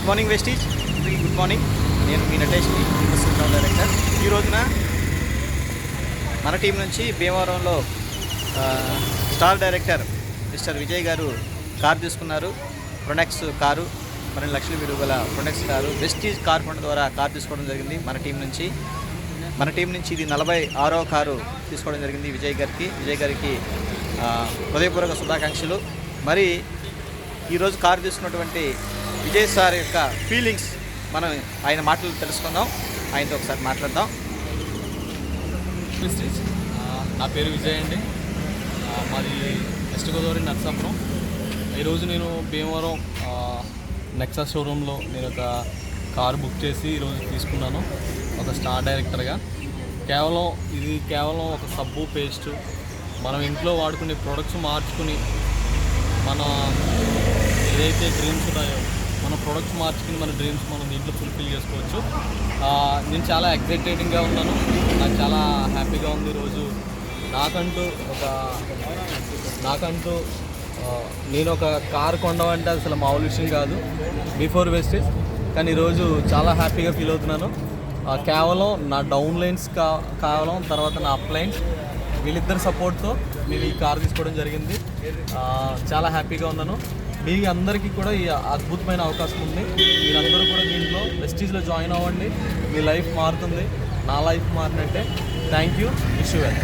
Good morning Vestige, good morning. నేను మీ Natesh, investment director. ఈ రోజున మన టీం నుంచి భీమవరంలో స్టార్ డైరెక్టర్ మిస్టర్ విజయ్ గారు కారు తీసుకున్నారు. ప్రొనెక్స్ కారు, 12 లక్షల విలువ గల ప్రొనెక్స్ కారు వెస్టీజ్ కార్ ఫండ్ ద్వారా కారు తీసుకోవడం జరిగింది మన టీం నుంచి. ఇది 46వ కారు తీసుకోవడం జరిగింది విజయ్ గారికి హృదయపూర్వక శుభాకాంక్షలు. మరి ఈరోజు కారు తీసుకున్నటువంటి విజయ్ సార్ యొక్క ఫీలింగ్స్ మనం ఆయన మాటలు తెలుసుకుందాం. ఆయనతో ఒకసారి మాట్లాడదాం. నా పేరు విజయ్ అండి. మాది వెస్ట్ గోదావరి నర్సాపురం. ఈరోజు నేను భీమవరం నెక్సా షోరూంలో నేను ఒక కారు బుక్ చేసి ఈరోజు తీసుకున్నాను ఒక స్టార్ డైరెక్టర్గా. కేవలం ఒక సబ్బు పేస్టు మనం ఇంట్లో వాడుకునే ప్రొడక్ట్స్ మార్చుకుని మన ఏదైతే డ్రీమ్స్ ఉన్నాయో మన ప్రొడక్ట్స్ మార్చుకుని మన డ్రీమ్స్ మనం దీంట్లో ఫుల్ఫిల్ చేసుకోవచ్చు. నేను చాలా ఎక్సైటెడ్గా ఉన్నాను, నాకు చాలా హ్యాపీగా ఉంది. ఈరోజు నాకంటూ నేను ఒక కారు కొనడం అసలు మామూలు విషయం కాదు బిఫోర్ వెస్టేజ్. కానీ ఈరోజు చాలా హ్యాపీగా ఫీల్ అవుతున్నాను. కేవలం నా డౌన్ లైన్స్ కేవలం తర్వాత నా అప్ లైన్స్ వీళ్ళిద్దరి సపోర్ట్తో నేను ఈ కార్ తీసుకోవడం జరిగింది. చాలా హ్యాపీగా ఉన్నాను. మీ అందరికీ కూడా ఈ అద్భుతమైన అవకాశం ఉంది. మీరందరూ కూడా దీంట్లో వెస్టీజ్లో జాయిన్ అవ్వండి. మీ లైఫ్ మారుతుంది, నా లైఫ్ మారినట్టే. Thank you. Wish you well.